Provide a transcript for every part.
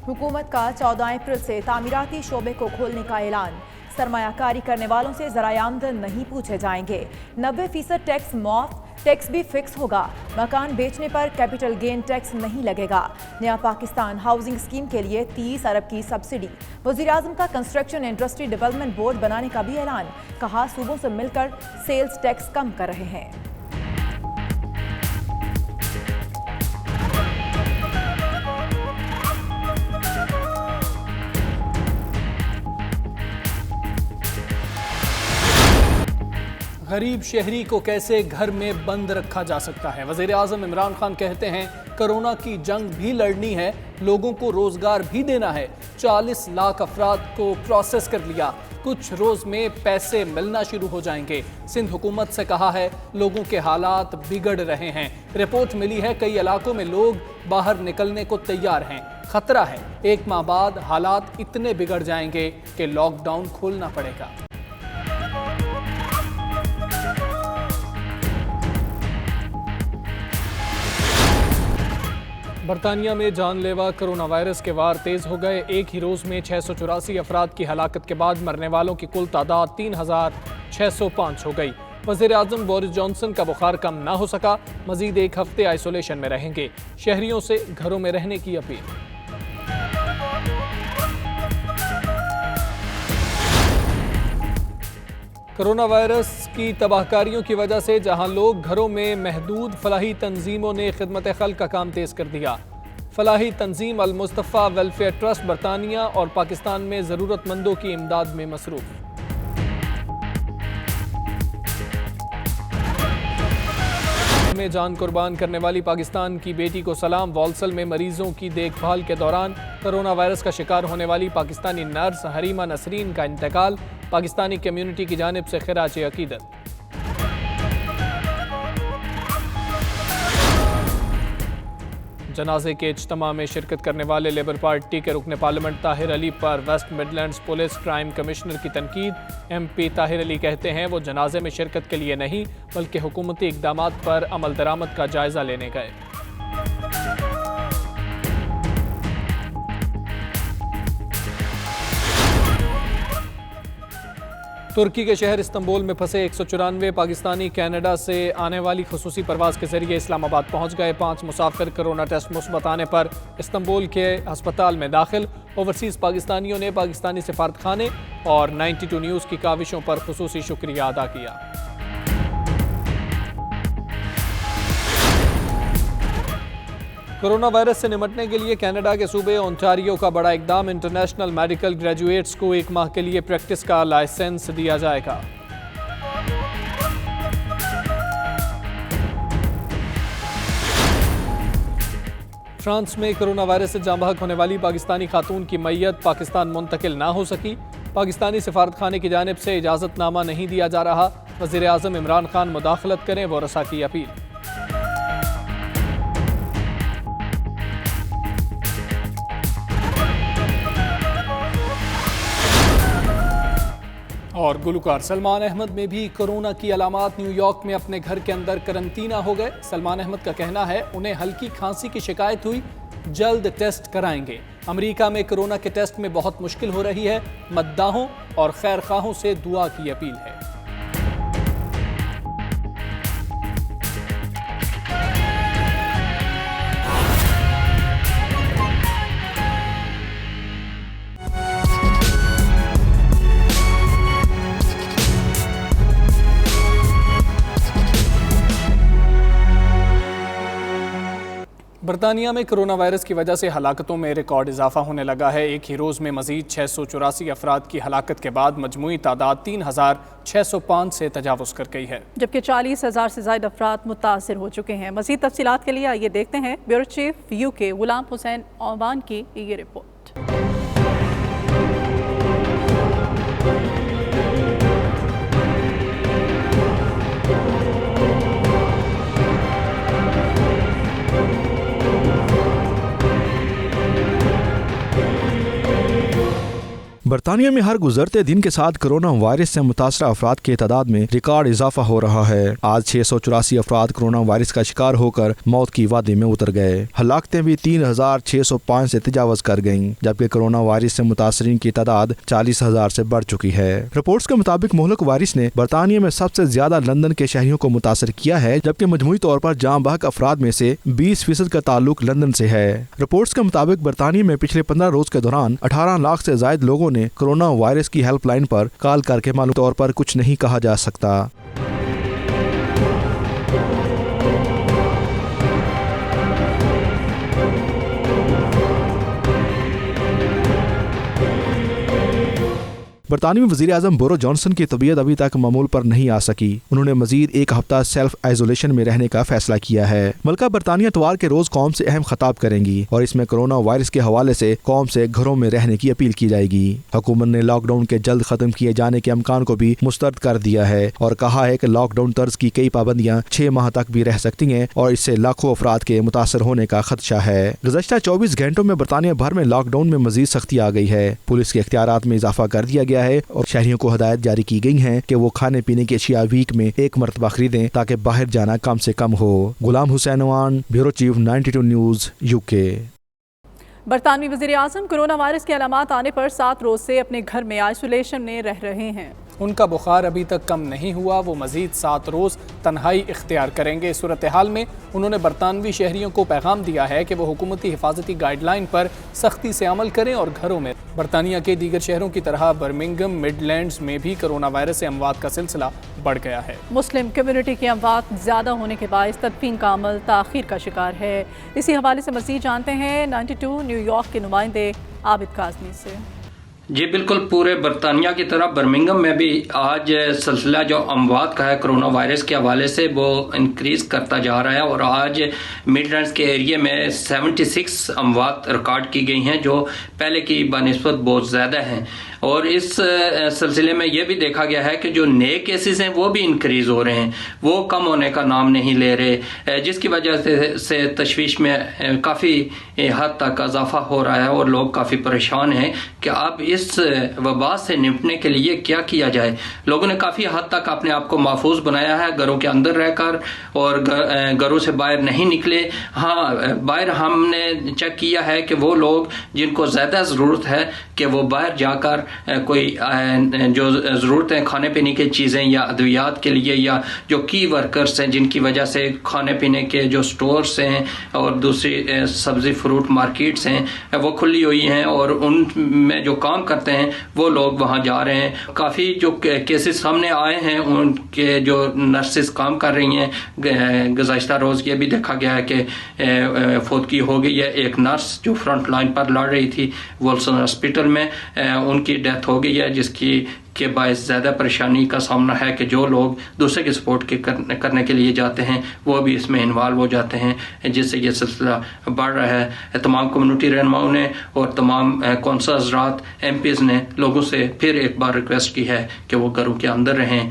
حکومت کا 14 اپریل سے تعمیراتی شعبے کو کھولنے کا اعلان۔ سرمایہ کاری کرنے والوں سے ذرائع آمدن نہیں پوچھے جائیں گے۔ 90% ٹیکس معاف، ٹیکس بھی فکس ہوگا۔ مکان بیچنے پر کیپٹل گین ٹیکس نہیں لگے گا۔ نیا پاکستان ہاؤسنگ اسکیم کے لیے 30 ارب کی سبسڈی۔ وزیراعظم کا کنسٹرکشن انڈسٹری ڈیولپمنٹ بورڈ بنانے کا بھی اعلان۔ کہا صوبوں سے مل کر سیلز ٹیکس کم کر رہے ہیں۔ غریب شہری کو کیسے گھر میں بند رکھا جا سکتا ہے؟ وزیر اعظم عمران خان کہتے ہیں کرونا کی جنگ بھی لڑنی ہے، لوگوں کو روزگار بھی دینا ہے۔ 40 لاکھ افراد کو پروسیس کر لیا، کچھ روز میں پیسے ملنا شروع ہو جائیں گے۔ سندھ حکومت سے کہا ہے لوگوں کے حالات بگڑ رہے ہیں۔ رپورٹ ملی ہے کئی علاقوں میں لوگ باہر نکلنے کو تیار ہیں۔ خطرہ ہے 1 ماہ بعد حالات اتنے بگڑ جائیں گے کہ لاک ڈاؤن کھولنا پڑے گا۔ برطانیہ میں جان لیوا کرونا وائرس کے وار تیز ہو گئے۔ ایک ہی روز میں 684 افراد کی ہلاکت کے بعد مرنے والوں کی کل تعداد 3605 ہو گئی۔ وزیر اعظم بورس جانسن کا بخار کم نہ ہو سکا، مزید 1 ہفتے آئسولیشن میں رہیں گے۔ شہریوں سے گھروں میں رہنے کی اپیل۔ کرونا وائرس کی تباہ کاریوں کی وجہ سے جہاں لوگ گھروں میں محدود، فلاحی تنظیموں نے خدمت خلق کا کام تیز کر دیا۔ فلاحی تنظیم المصطفیٰ ویلفیئر ٹرسٹ برطانیہ اور پاکستان میں ضرورت مندوں کی امداد میں مصروف۔ میں جان قربان کرنے والی پاکستان کی بیٹی کو سلام۔ والسل میں مریضوں کی دیکھ بھال کے دوران کرونا وائرس کا شکار ہونے والی پاکستانی نرس حریمہ نسرین کا انتقال، پاکستانی کمیونٹی کی جانب سے خراج عقیدت۔ جنازے کے اجتماع میں شرکت کرنے والے لیبر پارٹی کے رکن پارلیمنٹ طاہر علی پر waste Midlands police crime commissioner کی تنقید۔ ایم پی طاہر علی کہتے ہیں وہ جنازے میں شرکت کے لیے نہیں بلکہ حکومتی اقدامات پر عمل درآمد کا جائزہ لینے گئے۔ ترکی کے شہر استنبول میں پھنسے 194 پاکستانی کینیڈا سے آنے والی خصوصی پرواز کے ذریعے اسلام آباد پہنچ گئے۔ 5 مسافر کرونا ٹیسٹ مثبت آنے پر استنبول کے ہسپتال میں داخل۔ اوورسیز پاکستانیوں نے پاکستانی سفارت خانے اور 92 نیوز کی کاوشوں پر خصوصی شکریہ ادا کیا۔ کرونا وائرس سے نمٹنے کے لیے کینیڈا کے صوبے اونٹاریو کا بڑا اقدام۔ انٹرنیشنل میڈیکل گریجویٹس کو 1 ماہ کے لیے پریکٹس کا لائسنس دیا جائے گا۔ فرانس میں کرونا وائرس سے جاں بحق ہونے والی پاکستانی خاتون کی میت پاکستان منتقل نہ ہو سکی۔ پاکستانی سفارت خانے کی جانب سے اجازت نامہ نہیں دیا جا رہا۔ وزیر اعظم عمران خان مداخلت کریں، ورثاء کی اپیل۔ اور گلوکار سلمان احمد میں بھی کرونا کی علامات۔ نیو یارک میں اپنے گھر کے اندر قرنطینہ ہو گئے۔ سلمان احمد کا کہنا ہے انہیں ہلکی کھانسی کی شکایت ہوئی، جلد ٹیسٹ کرائیں گے۔ امریکہ میں کرونا کے ٹیسٹ میں بہت مشکل ہو رہی ہے، مداحوں اور خیر خواہوں سے دعا کی اپیل ہے۔ برطانیہ میں کرونا وائرس کی وجہ سے ہلاکتوں میں ریکارڈ اضافہ ہونے لگا ہے۔ ایک ہی روز میں مزید 684 افراد کی ہلاکت کے بعد مجموعی تعداد 3605 سے تجاوز کر گئی ہے، جبکہ 40,000 سے زائد افراد متاثر ہو چکے ہیں۔ مزید تفصیلات کے لیے آئیے دیکھتے ہیں bureau chief UK Ghulam Hussain Awan کی یہ رپورٹ۔ برطانیہ میں ہر گزرتے دن کے ساتھ کرونا وائرس سے متاثرہ افراد کی تعداد میں ریکارڈ اضافہ ہو رہا ہے۔ آج 684 افراد کرونا وائرس کا شکار ہو کر موت کی وادی میں اتر گئے۔ ہلاکتیں بھی 3605 سے تجاوز کر گئیں، جبکہ کرونا وائرس سے متاثرین کی تعداد 40,000 سے بڑھ چکی ہے۔ رپورٹس کے مطابق مہلک وائرس نے برطانیہ میں سب سے زیادہ لندن کے شہریوں کو متاثر کیا ہے، جبکہ مجموعی طور پر جاں بحق افراد میں سے 20% کا تعلق لندن سے ہے۔ رپورٹس کے مطابق برطانیہ میں پچھلے 15 روز کے دوران 18 لاکھ سے زائد لوگوں نے کرونا وائرس کی ہیلپ لائن پر کال کر کے معلوم طور پر کچھ نہیں کہا جا سکتا۔ برطانوی وزیر اعظم بورس جانسن کی طبیعت ابھی تک معمول پر نہیں آ سکی۔ انہوں نے مزید ایک ہفتہ سیلف آئسولیشن میں رہنے کا فیصلہ کیا ہے۔ ملکہ برطانیہ اتوار کے روز قوم سے اہم خطاب کریں گی اور اس میں کرونا وائرس کے حوالے سے قوم سے گھروں میں رہنے کی اپیل کی جائے گی۔ حکومت نے لاک ڈاؤن کے جلد ختم کیے جانے کے امکان کو بھی مسترد کر دیا ہے اور کہا ہے کہ لاک ڈاؤن طرز کی کئی پابندیاں 6 ماہ تک بھی رہ سکتی ہیں اور اس سے لاکھوں افراد کے متاثر ہونے کا خدشہ ہے۔ گزشتہ 24 گھنٹوں میں برطانیہ بھر میں لاک ڈاؤن میں مزید سختی آ گئی ہے۔ پولیس کے اختیارات میں اضافہ کر دیا گیا ہے اور شہریوں کو ہدایت جاری کی گئی ہیں کہ وہ کھانے پینے کی اشیاء ویک میں ایک مرتبہ خریدیں تاکہ باہر جانا کم سے کم ہو۔ Ghulam Hussain Awan, bureau chief 92 news, UK۔ برطانوی وزیر اعظم کرونا وائرس کے علامات آنے پر 7 روز سے اپنے گھر میں آئسولیشن میں رہ رہے ہیں۔ ان کا بخار ابھی تک کم نہیں ہوا، وہ مزید 7 روز تنہائی اختیار کریں گے۔ اس صورتحال میں انہوں نے برطانوی شہریوں کو پیغام دیا ہے کہ وہ حکومتی حفاظتی گائیڈ لائن پر سختی سے عمل کریں اور گھروں میں۔ برطانیہ کے دیگر شہروں کی طرح برمنگھم مڈ لینڈز میں بھی کرونا وائرس سے اموات کا سلسلہ بڑھ گیا ہے۔ مسلم کمیونٹی کی اموات زیادہ ہونے کے باعث تدفین کا عمل تاخیر کا شکار ہے۔ اسی حوالے سے مزید جانتے ہیں 92 نیو یارک کے نمائندے عابد کاظمی سے۔ جی بالکل، پورے برطانیہ کی طرح برمنگھم میں بھی آج سلسلہ جو اموات کا ہے کرونا وائرس کے حوالے سے وہ انکریز کرتا جا رہا ہے اور آج مڈ لینڈز کے ایریے میں 76 اموات ریکارڈ کی گئی ہیں، جو پہلے کی بنسبت بہت زیادہ ہیں۔ اور اس سلسلے میں یہ بھی دیکھا گیا ہے کہ جو نئے کیسز ہیں وہ بھی انکریز ہو رہے ہیں، وہ کم ہونے کا نام نہیں لے رہے، جس کی وجہ سے تشویش میں کافی حد تک اضافہ ہو رہا ہے اور لوگ کافی پریشان ہیں کہ اب اس وبا سے نمٹنے کے لیے کیا کیا جائے۔ لوگوں نے کافی حد تک اپنے آپ کو محفوظ بنایا ہے، گھروں کے اندر رہ کر اور گھروں سے باہر نہیں نکلے۔ ہاں، باہر ہم نے چیک کیا ہے کہ وہ لوگ جن کو زیادہ ضرورت ہے کہ وہ باہر جا کر کوئی جو ضرورتیں کھانے پینے کی چیزیں یا ادویات کے لیے، یا جو کی ورکرز ہیں جن کی وجہ سے کھانے پینے کے جو سٹورز ہیں اور دوسری سبزی فروٹ مارکیٹس ہیں وہ کھلی ہوئی ہیں اور ان میں جو کام کرتے ہیں وہ لوگ وہاں جا رہے ہیں۔ کافی جو کیسز سامنے آئے ہیں ان کے جو نرسز کام کر رہی ہیں، گزشتہ روز یہ بھی دیکھا گیا ہے کہ فوتگی ہو گئی ہے ایک نرس جو فرنٹ لائن پر لڑ رہی تھی وولسن ہاسپٹل میں، ان کی ڈیتھ ہو گئی ہے، جس کی کے باعث زیادہ پریشانی کا سامنا ہے کہ جو لوگ دوسرے کی سپورٹ کرنے کے لیے جاتے ہیں وہ بھی اس میں انوالو ہو جاتے ہیں، جس سے یہ سلسلہ بڑھ رہا ہے۔ تمام کمیونٹی رہنماؤں نے اور تمام کونسل حضرات MPs نے لوگوں سے پھر ایک بار ریکویسٹ کی ہے کہ وہ گھروں کے اندر رہیں۔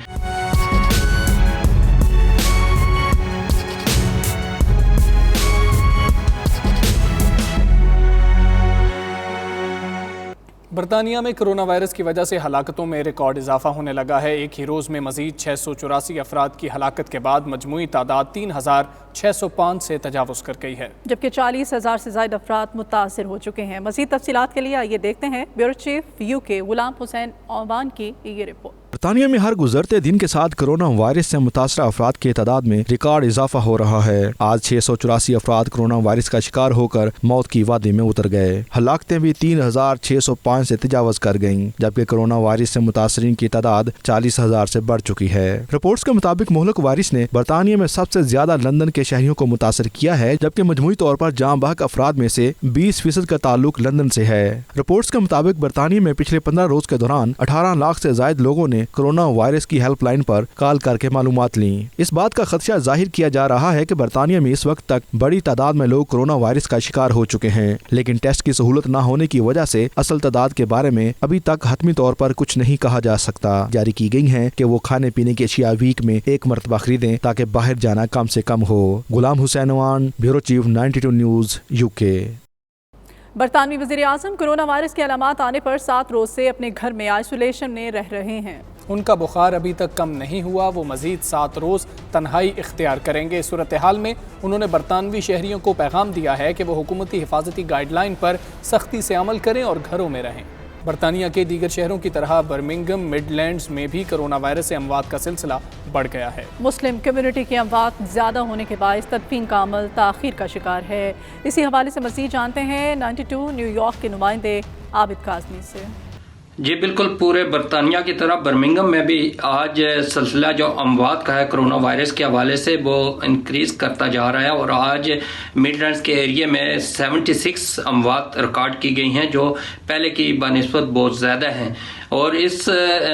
برطانیہ میں کرونا وائرس کی وجہ سے ہلاکتوں میں ریکارڈ اضافہ ہونے لگا ہے۔ ایک ہی روز میں مزید 684 افراد کی ہلاکت کے بعد مجموعی تعداد 3605 سے تجاوز کر گئی ہے، جبکہ 40,000 سے زائد افراد متاثر ہو چکے ہیں۔ مزید تفصیلات کے لیے آئیے دیکھتے ہیں bureau chief UK Ghulam Hussain Awan کی یہ رپورٹ۔ برطانیہ میں ہر گزرتے دن کے ساتھ کرونا وائرس سے متاثرہ افراد کی تعداد میں ریکارڈ اضافہ ہو رہا ہے۔ آج 684 افراد کرونا وائرس کا شکار ہو کر موت کی وادی میں اتر گئے۔ ہلاکتیں بھی 3605 سے تجاوز کر گئیں، جبکہ کرونا وائرس سے متاثرین کی تعداد 40,000 سے بڑھ چکی ہے۔ رپورٹس کے مطابق مہلک وائرس نے برطانیہ میں سب سے زیادہ لندن کے شہریوں کو متاثر کیا ہے، جبکہ مجموعی طور پر جاں بحق افراد میں سے 20% کا تعلق لندن سے ہے۔ رپورٹس کے مطابق برطانیہ میں پچھلے 15 روز کے دوران 18 لاکھ سے زائد لوگوں نے کرونا وائرس کی ہیلپ لائن پر کال کر کے معلومات لیں۔ اس بات کا خدشہ ظاہر کیا جا رہا ہے کہ برطانیہ میں اس وقت تک بڑی تعداد میں لوگ کرونا وائرس کا شکار ہو چکے ہیں، لیکن ٹیسٹ کی سہولت نہ ہونے کی وجہ سے اصل تعداد کے بارے میں ابھی تک حتمی طور پر کچھ نہیں کہا جا سکتا۔ جاری کی گئی ہیں کہ وہ کھانے پینے کی اشیاء ویک میں ایک مرتبہ خریدیں تاکہ باہر جانا کم سے کم ہو۔ Ghulam Hussain Awan, bureau chief 92 news, UK۔ برطانوی وزیر اعظم کورونا وائرس کے علامات آنے پر 7 روز سے اپنے گھر میں آئسولیشن میں رہ رہے ہیں۔ ان کا بخار ابھی تک کم نہیں ہوا، وہ مزید 7 روز تنہائی اختیار کریں گے۔ اس صورتحال میں انہوں نے برطانوی شہریوں کو پیغام دیا ہے کہ وہ حکومتی حفاظتی گائیڈ لائن پر سختی سے عمل کریں اور گھروں میں رہیں۔ برطانیہ کے دیگر شہروں کی طرح برمنگھم مڈ لینڈز میں بھی کرونا وائرس سے اموات کا سلسلہ بڑھ گیا ہے۔ مسلم کمیونٹی کی اموات زیادہ ہونے کے باعث تدفین کا عمل تاخیر کا شکار ہے۔ اسی حوالے سے مزید جانتے ہیں 92 نیو یارک کے نمائندے عابد کاظمی سے۔ جی بالکل، پورے برطانیہ کی طرح برمنگھم میں بھی آج سلسلہ جو اموات کا ہے کرونا وائرس کے حوالے سے وہ انکریز کرتا جا رہا ہے، اور آج مڈ لینڈز کے ایریے میں 76 اموات ریکارڈ کی گئی ہیں، جو پہلے کی بنسبت بہت زیادہ ہیں۔ اور اس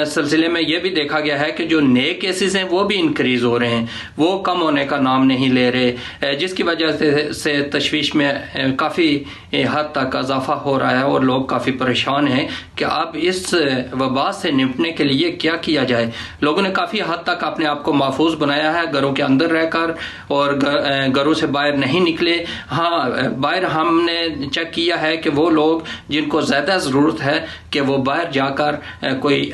سلسلے میں یہ بھی دیکھا گیا ہے کہ جو نئے کیسز ہیں وہ بھی انکریز ہو رہے ہیں، وہ کم ہونے کا نام نہیں لے رہے، جس کی وجہ سے تشویش میں کافی حد تک اضافہ ہو رہا ہے اور لوگ کافی پریشان ہیں کہ اب اس وبا سے نمٹنے کے لیے کیا کیا جائے۔ لوگوں نے کافی حد تک اپنے آپ کو محفوظ بنایا ہے، گھروں کے اندر رہ کر، اور گھروں سے باہر نہیں نکلے۔ ہاں، باہر ہم نے چیک کیا ہے کہ وہ لوگ جن کو زیادہ ضرورت ہے کہ وہ باہر جا کر کوئی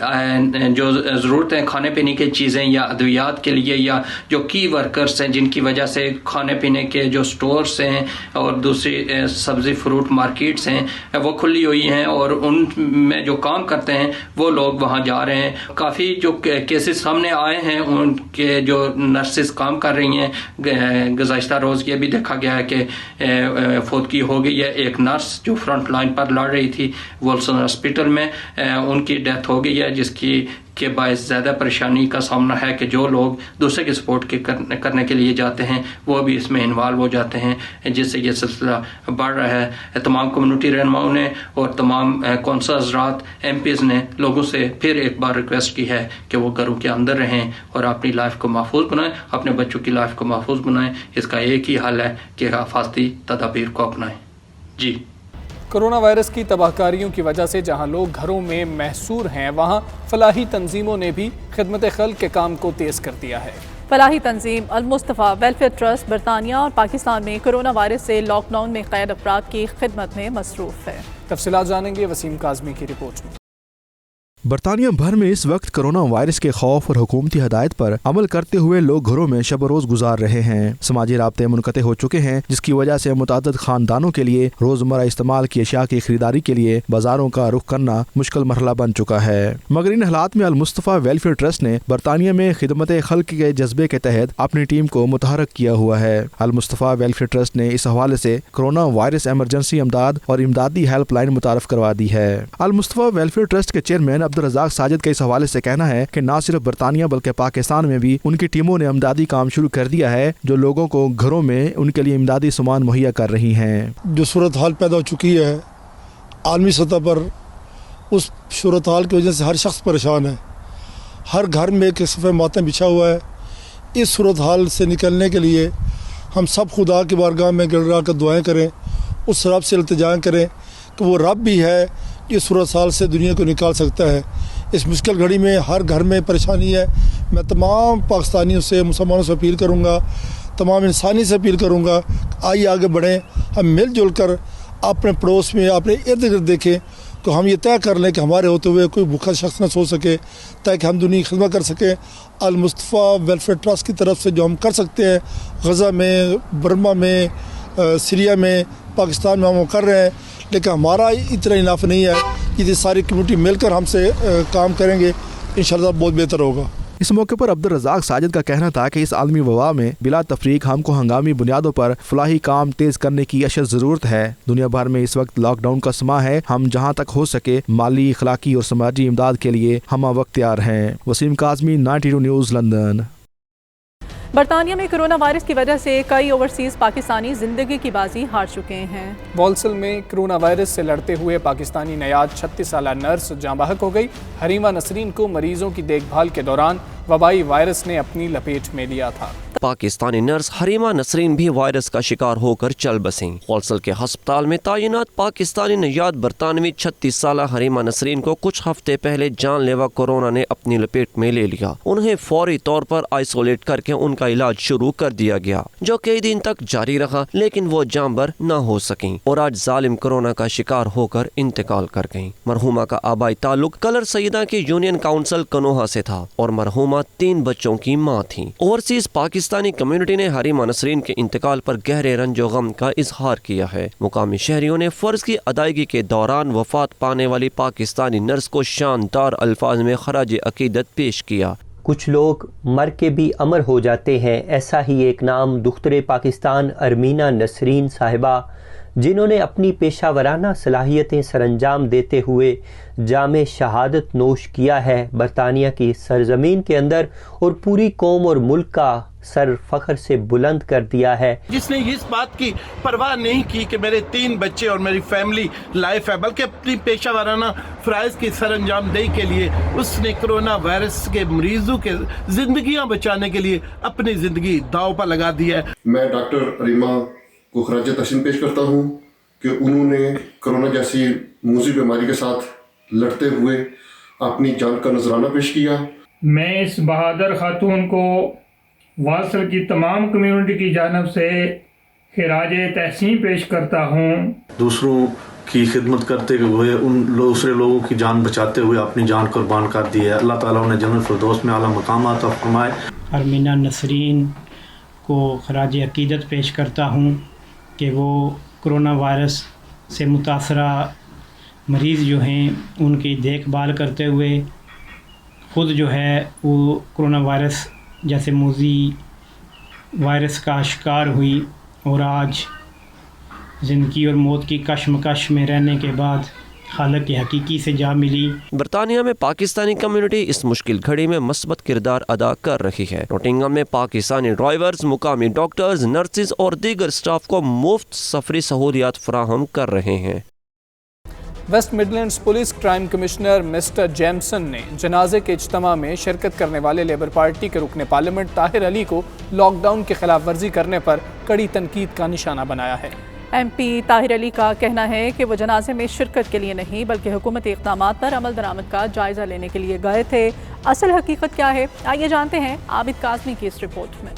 جو ضرورتیں کھانے پینے کی چیزیں یا ادویات کے لیے، یا جو کی ورکرز ہیں جن کی وجہ سے کھانے پینے کے جو سٹورز ہیں اور دوسری سبزی فروٹ مارکیٹس ہیں وہ کھلی ہوئی ہیں، اور ان میں جو کام کرتے ہیں وہ لوگ وہاں جا رہے ہیں۔ کافی جو کیسز سامنے آئے ہیں ان کے جو نرسز کام کر رہی ہیں، گزشتہ روز یہ بھی دیکھا گیا ہے کہ فوتگی ہو گئی ہے ایک نرس جو فرنٹ لائن پر لڑ رہی تھی وولسن ہاسپٹل میں، ان کی ڈیتھ ہو گئی ہے، جس کی کے باعث زیادہ پریشانی کا سامنا ہے کہ جو لوگ دوسرے کی سپورٹ کرنے کے لیے جاتے ہیں وہ بھی اس میں انوالو ہو جاتے ہیں، جس سے یہ سلسلہ بڑھ رہا ہے۔ تمام کمیونٹی رہنماؤں نے اور تمام کونسل حضرات، ایم پیز نے لوگوں سے پھر ایک بار ریکویسٹ کی ہے کہ وہ گھروں کے اندر رہیں اور اپنی لائف کو محفوظ بنائیں، اپنے بچوں کی لائف کو محفوظ بنائیں۔ اس کا ایک ہی حل ہے کہ حفاظتی تدابیر کو اپنائیں۔ جی، کرونا وائرس کی تباہ کاریوں کی وجہ سے جہاں لوگ گھروں میں محصور ہیں، وہاں فلاحی تنظیموں نے بھی خدمت خلق کے کام کو تیز کر دیا ہے۔ فلاحی تنظیم المصطفیٰ ویلفیئر ٹرسٹ برطانیہ اور پاکستان میں کرونا وائرس سے لاک ڈاؤن میں قید افراد کی خدمت میں مصروف ہے۔ تفصیلات جانیں گے وسیم کاظمی کی رپورٹ میں۔ برطانیہ بھر میں اس وقت کرونا وائرس کے خوف اور حکومتی ہدایت پر عمل کرتے ہوئے لوگ گھروں میں شب و روز گزار رہے ہیں۔ سماجی رابطے منقطع ہو چکے ہیں، جس کی وجہ سے متعدد خاندانوں کے لیے روزمرہ استعمال کی اشیاء کی خریداری کے لیے بازاروں کا رخ کرنا مشکل مرحلہ بن چکا ہے۔ مگر ان حالات میں المصطفیٰ ویلفیئر ٹرسٹ نے برطانیہ میں خدمت خلق کے جذبے کے تحت اپنی ٹیم کو متحرک کیا ہوا ہے۔ المصطفیٰ ویلفیئر ٹرسٹ نے اس حوالے سے کرونا وائرس ایمرجنسی امداد اور امدادی ہیلپ لائن متعارف کروا دی ہے۔ المصطفیٰ ویلفیئر ٹرسٹ کے چیئرمین عبدالرزاق ساجد کا اس حوالے سے کہنا ہے کہ نہ صرف برطانیہ بلکہ پاکستان میں بھی ان کی ٹیموں نے امدادی کام شروع کر دیا ہے، جو لوگوں کو گھروں میں ان کے لیے امدادی سامان مہیا کر رہی ہیں۔ جو صورتحال پیدا ہو چکی ہے عالمی سطح پر، اس صورتحال کی وجہ سے ہر شخص پریشان ہے، ہر گھر میں ایک صفحہ ماتم بچھا ہوا ہے۔ اس صورتحال سے نکلنے کے لیے ہم سب خدا کی بارگاہ میں گڑ رہا کر دعائیں کریں، اس رب سے التجا کریں کہ وہ رب بھی ہے جو صورتحال سے دنیا کو نکال سکتا ہے۔ اس مشکل گھڑی میں ہر گھر میں پریشانی ہے۔ میں تمام پاکستانیوں سے، مسلمانوں سے اپیل کروں گا، تمام انسانی سے اپیل کروں گا، آئیے آگے بڑھیں، ہم مل جل کر اپنے پڑوس میں، اپنے ارد گرد دیکھیں تو ہم یہ طے کر لیں کہ ہمارے ہوتے ہوئے کوئی بھوکا شخص نہ سو سکے، تاکہ ہم دنیا کی خدمت کر سکیں۔ المصطفیٰ ویلفیئر ٹرسٹ کی طرف سے جو ہم کر سکتے ہیں غزہ میں، برما میں، سیریا میں، پاکستان میں ہم کر رہے ہیں، لیکن ہمارا اتنا اناف نہیں ہے کہ یہ ساری کمیونٹی مل کر ہم سے کام کریں گے، انشاءاللہ بہت بہتر ہوگا۔ اس موقع پر عبدالرزاق ساجد کا کہنا تھا کہ اس عالمی وبا میں بلا تفریق ہم کو ہنگامی بنیادوں پر فلاحی کام تیز کرنے کی اشد ضرورت ہے۔ دنیا بھر میں اس وقت لاک ڈاؤن کا سماں ہے، ہم جہاں تک ہو سکے مالی، اخلاقی اور سماجی امداد کے لیے ہم وقت تیار ہیں۔ Waseem Kazmi, 92 News, London. برطانیہ میں کرونا وائرس کی وجہ سے کئی اوورسیز پاکستانی زندگی کی بازی ہار چکے ہیں۔ والسل میں کرونا وائرس سے لڑتے ہوئے پاکستانی نیاد 36 سالہ نرس جاں بحق ہو گئی۔ حریمہ نسرین کو مریضوں کی دیکھ بھال کے دوران وبائی وائرس نے اپنی لپیٹ میں لیا تھا۔ پاکستانی نرس حریمہ نسرین بھی وائرس کا شکار ہو کر چل بسیں۔ ہولسل کے ہسپتال میں تعینات پاکستانی نژاد برطانوی 36 سالہ حریمہ نسرین کو کچھ ہفتے پہلے جان لیوا کورونا نے اپنی لپیٹ میں لے لیا۔ انہیں فوری طور پر آئسولیٹ کر کے ان کا علاج شروع کر دیا گیا، جو کئی دن تک جاری رہا، لیکن وہ جاں بر نہ ہو سکیں اور آج ظالم کورونا کا شکار ہو کر انتقال کر گئیں۔ مرحومہ کا آبائی تعلق کلر سیدہ کی یونین کاؤنسل کنوہا سے تھا اور مرحومہ 3 بچوں کی ماں تھیں۔ اوورسیز پاکستانی کمیونٹی نے حریمہ نسرین کے انتقال پر گہرے رنج و غم کا اظہار کیا ہے۔ مقامی شہریوں نے فرض کی ادائیگی کے دوران وفات پانے والی پاکستانی نرس کو شاندار الفاظ میں خراج عقیدت پیش کیا۔ کچھ لوگ مر کے بھی امر ہو جاتے ہیں، ایسا ہی ایک نام دختر پاکستان ارمینہ نسرین صاحبہ، جنہوں نے اپنی پیشہ ورانہ صلاحیتیں سر انجام دیتے ہوئے جام شہادت نوش کیا ہے، برطانیہ کی سرزمین کے اندر اور پوری قوم اور ملک کا سر فخر سے بلند کر دیا ہے۔ جس نے اس بات کی پرواہ نہیں کی کہ میرے 3 بچے اور میری فیملی لائف ہے، بلکہ اپنی پیشہ ورانہ فرائض کی سر انجام دہی کے لیے اس نے کرونا وائرس کے مریضوں کے زندگیاں بچانے کے لیے اپنی زندگی داؤ پر لگا دی ہے۔ میں ڈاکٹر حریمہ کو خراج تحسین پیش کرتا ہوں کہ انہوں نے کرونا جیسی موذی بیماری کے ساتھ لڑتے ہوئے اپنی جان کا نذرانہ پیش کیا۔ میں اس بہادر خاتون کو واصل کی تمام کمیونٹی کی جانب سے خراج تحسین پیش کرتا ہوں۔ دوسروں کی خدمت کرتے ہوئے دوسرے لوگوں کی جان بچاتے ہوئے اپنی جان قربان کر دی ہے۔ اللہ تعالیٰ انہیں جنت الفردوس میں اعلیٰ مقام عطا فرمائے۔ ارمینہ نسرین کو خراج عقیدت پیش کرتا ہوں کہ وہ کرونا وائرس سے متاثرہ مریض جو ہیں ان کی دیکھ بھال کرتے ہوئے خود جو ہے وہ کرونا وائرس جیسے موذی وائرس کا شکار ہوئی اور آج زندگی اور موت کی کشمکش میں رہنے کے بعد خالق حقیقی سے جا ملی۔ برطانیہ میں پاکستانی کمیونٹی اس مشکل گھڑی میں مثبت کردار ادا کر رہی ہے۔ نوٹنگھم میں پاکستانی ڈرائیورز مقامی ڈاکٹرز، نرسز اور دیگر سٹاف کو مفت سفری سہولیات فراہم کر رہے ہیں۔ West Midlands police crime commissioner mister Jameson نے جنازے کے اجتماع میں شرکت کرنے والے لیبر پارٹی کے رکن پارلیمنٹ طاہر علی کو لاک ڈاؤن کی خلاف ورزی کرنے پر کڑی تنقید کا نشانہ بنایا ہے۔ ایم پی طاہر علی کا کہنا ہے کہ وہ جنازے میں شرکت کے لیے نہیں بلکہ حکومتی اقدامات پر عمل درآمد کا جائزہ لینے کے لیے گئے تھے۔ اصل حقیقت کیا ہے، آئیے جانتے ہیں عابد کاظمی کی اس رپورٹ میں۔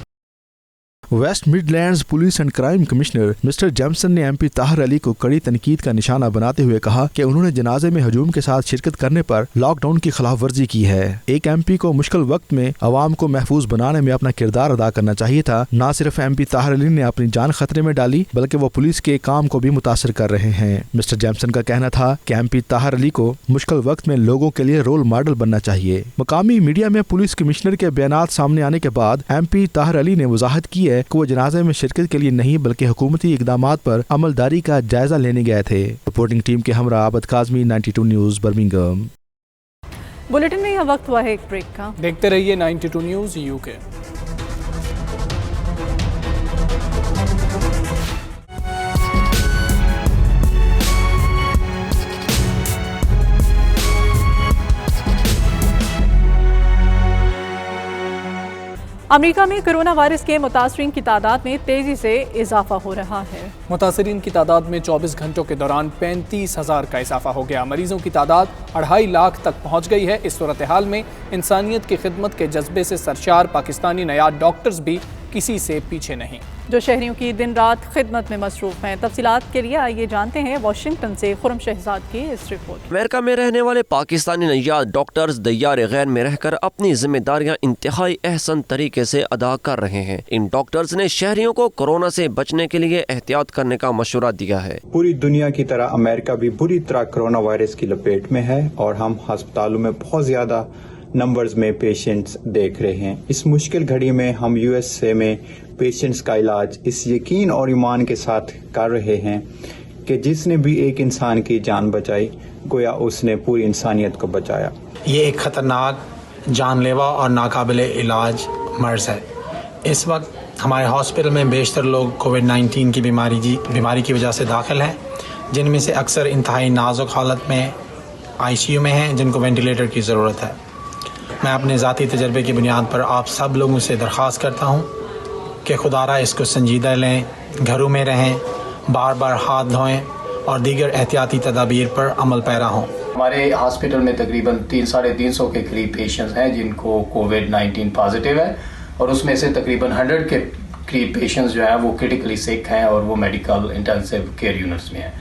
West Midlands police and crime commissioner mister Jameson نے ایم پی طاہر علی کو کڑی تنقید کا نشانہ بناتے ہوئے کہا کہ انہوں نے جنازے میں ہجوم کے ساتھ شرکت کرنے پر لاک ڈاؤن کی خلاف ورزی کی ہے۔ ایک ایم پی کو مشکل وقت میں عوام کو محفوظ بنانے میں اپنا کردار ادا کرنا چاہیے تھا۔ نہ صرف ایم پی طاہر علی نے اپنی جان خطرے میں ڈالی بلکہ وہ پولیس کے کام کو بھی متاثر کر رہے ہیں۔ مسٹر جیمسن کا کہنا تھا کہ ایم پی طاہر علی کو مشکل وقت میں لوگوں کے لیے رول ماڈل بننا چاہیے۔ مقامی میڈیا میں پولیس کمشنر کے بیانات سامنے آنے کے بعد ایم پی طاہر علی نے وضاحت کی ہے کہ وہ جنازے میں شرکت کے لیے نہیں بلکہ حکومتی اقدامات پر عمل داری کا جائزہ لینے گئے تھے۔ رپورٹنگ ٹیم کے ہمراہ عابد کاظمی، 92 نیوز، برمنگھم۔ بلیٹن میں یہ وقت ہوا ہے ایک بریک کا، دیکھتے رہیے 92 نیوز UK۔ امریکہ میں کرونا وائرس کے متاثرین کی تعداد میں تیزی سے اضافہ ہو رہا ہے۔ متاثرین کی تعداد میں 24 گھنٹوں کے دوران 35,000 کا اضافہ ہو گیا۔ مریضوں کی تعداد 2.5 لاکھ تک پہنچ گئی ہے۔ اس صورتحال میں انسانیت کی خدمت کے جذبے سے سرشار پاکستانی نیاد ڈاکٹرز بھی کسی سے پیچھے نہیں، جو شہریوں کی دن رات خدمت میں مصروف ہیں۔ تفصیلات کے لیے آئیے جانتے ہیں واشنگٹن سے خرم شہزاد کی اس رپورٹ۔ امریکہ میں رہنے والے پاکستانی نیاد ڈاکٹرز دیار غیر میں رہ کر اپنی ذمہ داریاں انتہائی احسن طریقے سے ادا کر رہے ہیں۔ ان ڈاکٹرز نے شہریوں کو کورونا سے بچنے کے لیے احتیاط کرنے کا مشورہ دیا ہے۔ پوری دنیا کی طرح امریکہ بھی بری طرح کورونا وائرس کی لپیٹ میں ہے اور ہم ہسپتالوں میں بہت زیادہ نمبرز میں پیشنٹس دیکھ رہے ہیں۔ اس مشکل گھڑی میں ہم USA میں پیشنٹس کا علاج اس یقین اور ایمان کے ساتھ کر رہے ہیں کہ جس نے بھی ایک انسان کی جان بچائی گویا اس نے پوری انسانیت کو بچایا۔ یہ ایک خطرناک، جان لیوا اور ناقابل علاج مرض ہے۔ اس وقت ہمارے ہاسپٹل میں بیشتر لوگ کووڈ-19 کی بیماری کی وجہ سے داخل ہیں، جن میں سے اکثر انتہائی نازک حالت میں ICU میں ہیں، جن کو وینٹیلیٹر کی ضرورت ہے۔ میں اپنے ذاتی تجربے کی بنیاد پر آپ سب لوگوں سے درخواست کرتا ہوں کہ خدارہ اس کو سنجیدہ لیں، گھروں میں رہیں، بار بار ہاتھ دھوئیں اور دیگر احتیاطی تدابیر پر عمل پیرا ہوں۔ ہمارے ہاسپٹل میں تقریباً 350 کے قریب پیشنٹس ہیں جن کو کووڈ-19 پازیٹیو ہے، اور اس میں سے تقریباً 100 کے قریب پیشنٹس جو ہیں وہ کرٹیکلی سک ہیں اور وہ میڈیکل انٹینسیو کیئر یونٹس میں ہیں۔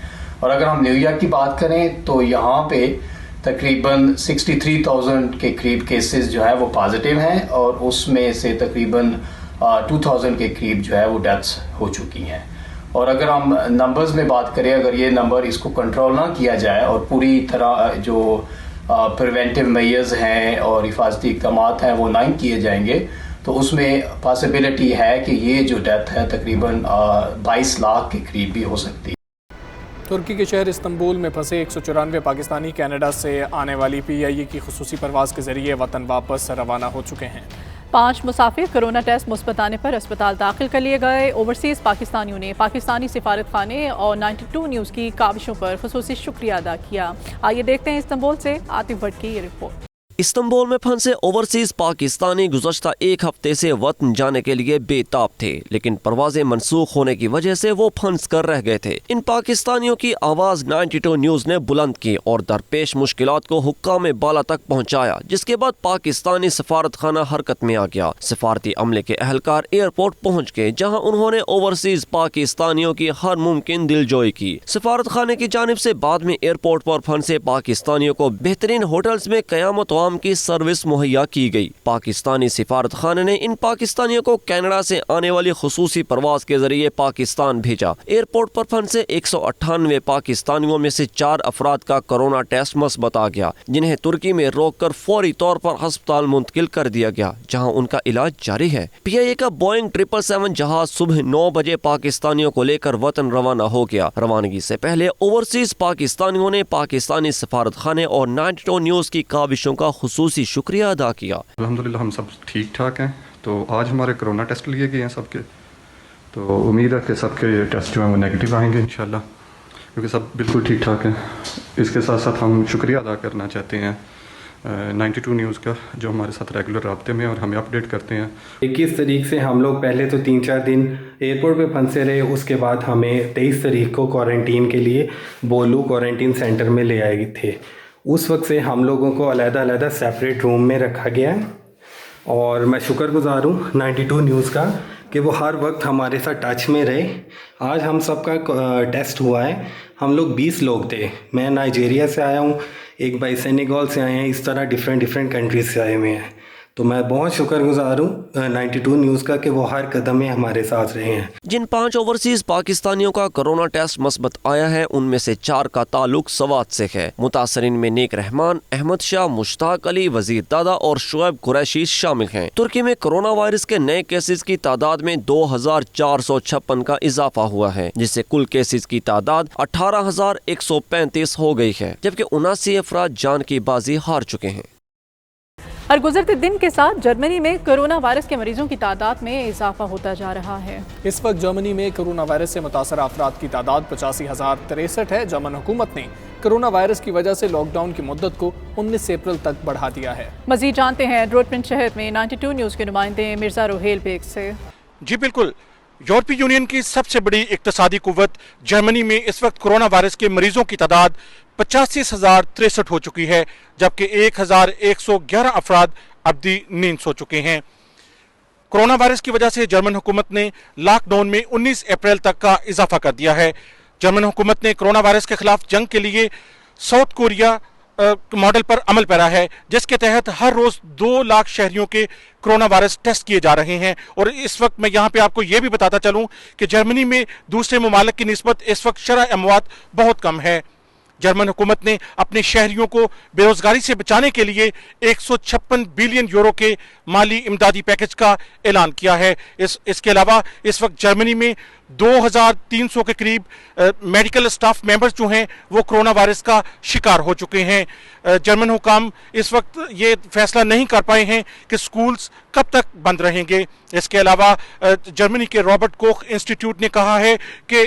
اور اگر ہم نیو یارک کی بات کریں تو یہاں پہ تقریباً 63,000 کے قریب کیسز جو ہے وہ پازیٹیو ہیں، اور اس میں سے تقریباً 2,000 کے قریب جو ہے وہ ڈیتھس ہو چکی ہیں۔ اور اگر ہم نمبرز میں بات کریں، اگر یہ نمبر اس کو کنٹرول نہ کیا جائے اور پوری طرح جو پریونٹیو میئرز ہیں اور حفاظتی اقدامات ہیں وہ نہیں کیے جائیں گے تو اس میں پاسبلٹی ہے کہ یہ جو ڈیتھ ہے تقریباً 22 لاکھ کے قریب بھی ہو سکتی ہے۔ ترکی کے شہر استنبول میں پھنسے 194 پاکستانی کینیڈا سے آنے والی PIA کی خصوصی پرواز کے ذریعے وطن واپس روانہ ہو چکے ہیں۔ 5 مسافر کرونا ٹیسٹ مثبت آنے پر اسپتال داخل کر لیے گئے۔ اوورسیز پاکستانیوں نے پاکستانی سفارت خانے اور 92 نیوز کی کاوشوں پر خصوصی شکریہ ادا کیا۔ آئیے دیکھتے ہیں استنبول سے عاطف بٹ کی یہ رپورٹ۔ استنبول میں پھنسے اوورسیز پاکستانی گزشتہ ایک ہفتے سے وطن جانے کے لیے بے تاب تھے، لیکن پروازیں منسوخ ہونے کی وجہ سے وہ پھنس کر رہ گئے تھے۔ ان پاکستانیوں کی آواز 92 نیوز نے بلند کی اور درپیش مشکلات کو حکام بالا تک پہنچایا، جس کے بعد پاکستانی سفارت خانہ حرکت میں آ گیا۔ سفارتی عملے کے اہلکار ایئرپورٹ پہنچ گئے، جہاں انہوں نے اوورسیز پاکستانیوں کی ہر ممکن دلجوئی کی۔ سفارت خانے کی جانب سے بعد میں ایئرپورٹ پر پھنسے پاکستانیوں کو بہترین ہوٹلز میں قیام و طعام کی سروس مہیا کی گئی۔ پاکستانی سفارت خانے نے ان پاکستانیوں کو کینیڈا سے آنے والی خصوصی پرواز کے ذریعے پاکستان بھیجا۔ ایئرپورٹ پر پھنسے 198 پاکستانیوں میں سے 4 افراد کا کورونا ٹیسٹ مثبت آ گیا، جنہیں ترکی میں روک کر فوری طور پر ہسپتال منتقل کر دیا گیا، جہاں ان کا علاج جاری ہے۔ PIA کا بوئنگ 777 جہاز صبح 9 بجے پاکستانیوں کو لے کر وطن روانہ ہو گیا۔ روانگی سے پہلے اوورسیز پاکستانیوں نے پاکستانی سفارت خانے اور 92 نیوز کی کاوشوں کا خصوصی شکریہ ادا کیا۔ الحمدللہ ہم سب ٹھیک ٹھاک ہیں، تو آج ہمارے کرونا ٹیسٹ لیے گئے ہیں سب کے، تو امید ہے کہ سب کے ٹیسٹ جو ہیں وہ نیگیٹو آئیں گے انشاءاللہ، کیونکہ سب بالکل ٹھیک ٹھاک ہیں۔ اس کے ساتھ ساتھ ہم شکریہ ادا کرنا چاہتے ہیں 92 نیوز کا، جو ہمارے ساتھ ریگولر رابطے میں اور ہمیں اپڈیٹ کرتے ہیں۔ 21 تاریخ سے ہم لوگ پہلے تو 3-4 دن ایئرپورٹ پہ پھنسے رہے، اس کے بعد ہمیں 23 تاریخ کو کوارنٹین کے لیے بولو کوارنٹین سینٹر میں لے آئے تھے۔ اس وقت سے ہم لوگوں کو علیحدہ سیپریٹ روم میں رکھا گیا ہے، اور میں شکر گزار ہوں 92 نیوز کا کہ وہ ہر وقت ہمارے ساتھ ٹچ میں رہے۔ آج ہم سب کا ٹیسٹ ہوا ہے، ہم لوگ 20 لوگ تھے، میں نائجیریا سے آیا ہوں، ایک بھائی سینیگال سے آئے ہیں، اس طرح ڈفرینٹ کنٹریز سے آئے ہوئے ہیں۔ تو میں بہت شکر گزار ہوں 92 نیوز کا کہ وہ ہر قدم میں ہمارے ساتھ رہے ہیں۔ جن 5 اوورسیز پاکستانیوں کا کورونا ٹیسٹ مثبت آیا ہے، ان میں سے 4 کا تعلق سوات سے ہے۔ متاثرین میں نیک رحمان، احمد شاہ، مشتاق علی، وزیر دادا اور شعیب قریشی شامل ہیں۔ ترکی میں کورونا وائرس کے نئے کیسز کی تعداد میں 2456 کا اضافہ ہوا ہے، جس سے کل کیسز کی تعداد 18135 ہو گئی ہے، جبکہ 79 افراد جان کی بازی ہار چکے ہیں۔ اور گزرتے دن کے ساتھ جرمنی میں کرونا وائرس کے مریضوں کی تعداد میں اضافہ ہوتا جا رہا ہے۔ اس وقت جرمنی میں کرونا وائرس سے متاثرہ افراد کی تعداد 85,063 ہے۔ جرمن حکومت نے کرونا وائرس کی وجہ سے لاک ڈاؤن کی مدت کو 19 اپریل تک بڑھا دیا ہے۔ مزید جانتے ہیں ڈروٹمنٹ شہر میں 92 نیوز کے نمائندے مرزا روہیل بیگ سے۔ جی بالکل، یورپی یونین کی سب سے بڑی اقتصادی قوت جرمنی میں اس وقت کرونا وائرس کے مریضوں کی تعداد 85,063 ہو چکی ہے، جبکہ 1,111 افراد ابدی نیند سو چکے ہیں۔ کرونا وائرس کی وجہ سے جرمن حکومت نے لاک ڈاؤن میں 19 اپریل تک کا اضافہ کر دیا ہے۔ جرمن حکومت نے کرونا وائرس کے خلاف جنگ کے لیے ساؤتھ کوریا ماڈل پر عمل پیرا ہے، جس کے تحت ہر روز 2 لاکھ شہریوں کے کرونا وائرس ٹیسٹ کیے جا رہے ہیں۔ اور اس وقت میں یہاں پہ آپ کو یہ بھی بتاتا چلوں کہ جرمنی میں دوسرے ممالک کی نسبت اس وقت شرح اموات بہت کم ہے۔ جرمن حکومت نے اپنے شہریوں کو بے روزگاری سے بچانے کے لیے 156 بلین یورو کے مالی امدادی پیکج کا اعلان کیا ہے۔ اس کے علاوہ اس وقت جرمنی میں 2300 کے قریب میڈیکل اسٹاف ممبرز جو ہیں وہ کرونا وائرس کا شکار ہو چکے ہیں۔ جرمن حکام اس وقت یہ فیصلہ نہیں کر پائے ہیں کہ سکولز کب تک بند رہیں گے۔ اس کے علاوہ جرمنی کے رابرٹ کوخ انسٹیٹیوٹ نے کہا ہے کہ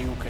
UK।